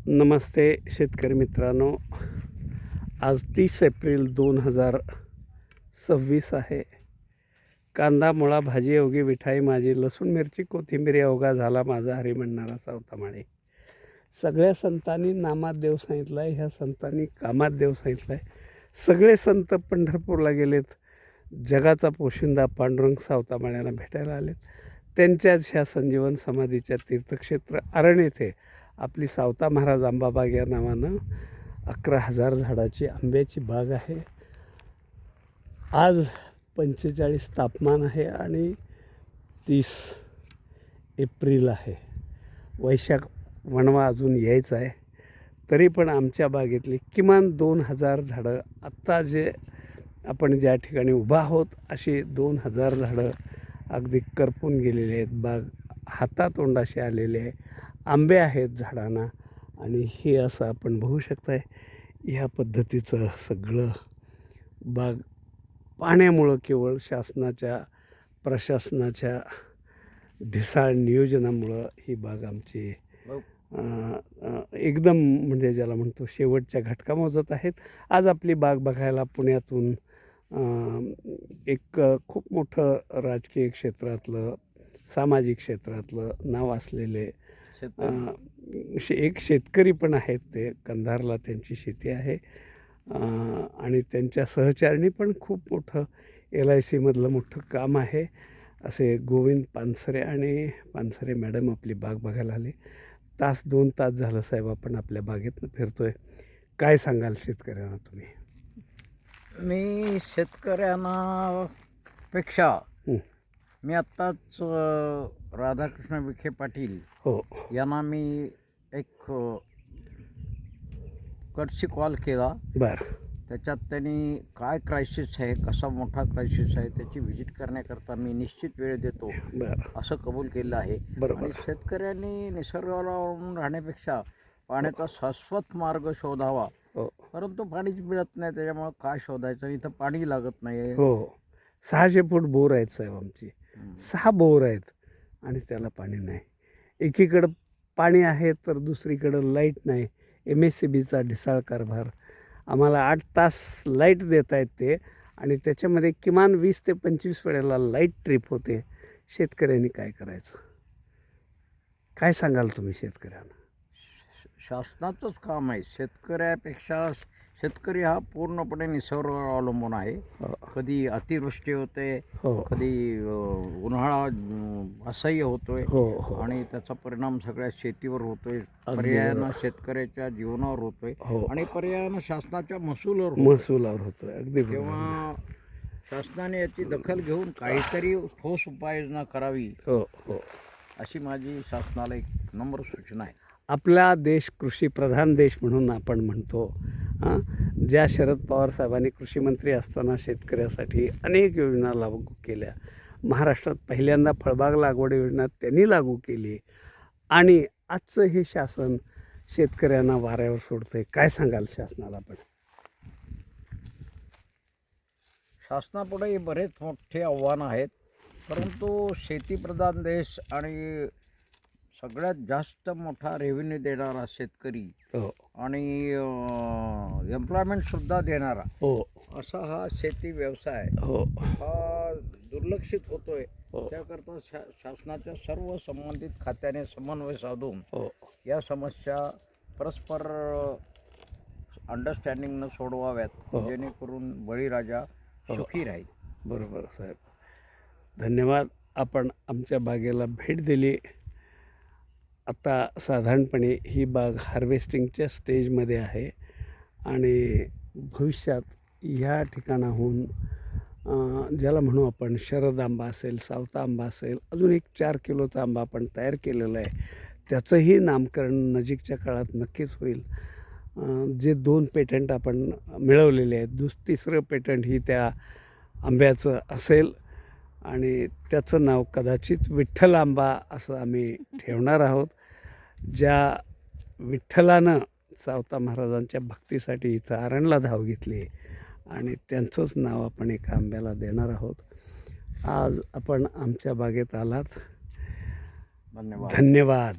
नमस्ते शेतकरी मित्रांनो. आज 30 एप्रिल 2026 आहे. कांदा मुळा भाजी अवघी विठाई माझी, लसूण मिरची कोथिंबीर अवघा झाला माझा हरी म्हणणारा सावता माळी. सगळ्या संतांनी नामात देव सांगितलं आहे, ह्या संतांनी कामात देव सांगितलं आहे. सगळे संत पंढरपूरला गेलेत. जगाचा पोशिंदा पांडुरंग सावता माळ्यांना भेटायला आलेत. त्यांच्याच ह्या संजीवन समाधीच्या तीर्थक्षेत्र आरण येथे आपली सावता महाराज आंबाबाग या नावानं 11,000 झाडाची आंब्याची बाग आहे. आज 45 तापमान आहे आणि 30 एप्रिल आहे. वैशाख वणवा अजून यायचा आहे. तरी पण आमच्या बागेतली किमान 2,000 झाडं, आत्ता जे आपण ज्या ठिकाणी उभा आहोत अशी 2,000 झाडं अगदी करपून गेलेली आहेत. बाग हातातोंडाशी आलेले आहे. आंबे आहेत झाडांना आणि हे असं आपण बघू शकताय. ह्या पद्धतीचं सगळं बाग पाण्यामुळं, केवळ शासनाच्या प्रशासनाच्या ढिसाळ नियोजनामुळं ही बाग आमची एकदम म्हणजे ज्याला म्हणतो शेवटच्या घटका मोजत आहेत. आज आपली बाग बघायला पुण्यातून एक खूप मोठं राजकीय क्षेत्रातलं, सामाजिक क्षेत्रातलं नाव असलेले एक शेतकरी पण आहेत. ते कंधारला त्यांची शेती आहे आणि त्यांच्या सहचारिणी पण खूप मोठं LIC मधलं मोठं काम आहे. असे गोविंद पानसरे आणि पानसरे मॅडम आपली बाग बघायला आले. 2 तास झालं साहेब आपण आपल्या बागेतनं फिरतोय. काय सांगाल शेतकऱ्यांना तुम्ही? मी शेतकऱ्यांना पेक्षा मी आत्ताच राधाकृष्ण विखे पाटील यांना मी एक कटसी कॉल केला. बरं. त्याच्यात त्यांनी काय क्रायसिस आहे, कसा मोठा क्रायसिस आहे त्याची व्हिजिट करण्याकरता मी निश्चित वेळ देतो असं कबूल केलं आहे. आणि शेतकऱ्यांनी निसर्गाला अवलंबून राहण्यापेक्षा पाण्याचा शाश्वत मार्ग शोधावा. परंतु पाणीच मिळत नाही, त्याच्यामुळं काय शोधायचं? इथं पाणी लागत नाही. 600 फूट बोर आहेत साहेब आमची. 6 बोर आहेत आणि त्याला पाणी नाही. एकीकडं पाणी आहे तर दुसरीकडं लाईट नाही. MSCBचा ढिसाळ कारभार. आम्हाला 8 तास लाईट देत आहेत ते, आणि त्याच्यामध्ये किमान 20 ते 25 वेळेला लाईट ट्रिप होते. शेतकऱ्यांनी काय करायचं? काय सांगाल तुम्ही शेतकऱ्यांना? शासनाचंच काम आहे. शेतकऱ्यापेक्षा शेतकरी हा पूर्णपणे निसर्गावर अवलंबून आहे. कधी अतिवृष्टी होते, कधी उन्हाळा असह्य होतोय आणि त्याचा परिणाम सगळ्या शेतीवर होतोय. पर्यायानं शेतकऱ्याच्या जीवनावर होतोय आणि पर्यायानं शासनाच्या महसुलावर होतोय. अगदी. तेव्हा शासनाने याची दखल घेऊन काहीतरी ठोस उपाययोजना करावी अशी माझी शासनाला एक नम्र सूचना आहे. आपला देश कृषीप्रधान देश म्हणून आपण म्हणतो. ज्या शरद पवार साहेबांनी कृषीमंत्री असताना शेतकऱ्यासाठी अनेक योजना लागू केल्या. महाराष्ट्रात पहिल्यांदा फळबाग लागवड योजना त्यांनी लागू केली आणि आजचं हे शासन शेतकऱ्यांना वाऱ्यावर सोडतंय. काय सांगाल शासनाला? पण शासनापुढे बरेच मोठे आव्हानं आहेत, परंतु शेतीप्रधान देश आणि सगळ्यात जास्त मोठा रेव्हेन्यू देणारा शेतकरी आणि एम्प्लॉयमेंटसुद्धा देणारा असा हा शेती व्यवसाय हा दुर्लक्षित होतोय. त्याकरता शासनाच्या सर्व संबंधित खात्याने समन्वय साधून या समस्या परस्पर अंडरस्टँडिंगनं सोडवाव्यात, जेणेकरून बळीराजा सुखी राहील. बरोबर साहेब, धन्यवाद. आपण आमच्या बागेला भेट दिली. आता साधारणपणे ही बाग हार्वेस्टिंगच्या स्टेजमध्ये आहे आणि भविष्यात ह्या ठिकाणाहून ज्याला म्हणू आपण शरद आंबा असेल, सावता आंबा असेल, अजून एक 4 किलोचा आंबा आपण तयार केलेला आहे. त्याचंही नामकरण नजीकच्या काळात नक्कीच होईल. जे 2 पेटंट आपण मिळवलेले आहेत, 3रं पेटंट ही त्या आंब्याचं असेल आणि त्याचं नाव कदाचित विठ्ठल आंबा असं आम्ही ठेवणार आहोत. ज्या विठ्ठलानं सावता महाराजांच्या भक्तीसाठी इथं आरणला धाव घेतली आणि त्यांचंच नाव आपण एका आंब्याला देणार आहोत. आज आपण आमच्या बागेत आलात. धन्यवाद. धन्यवाद.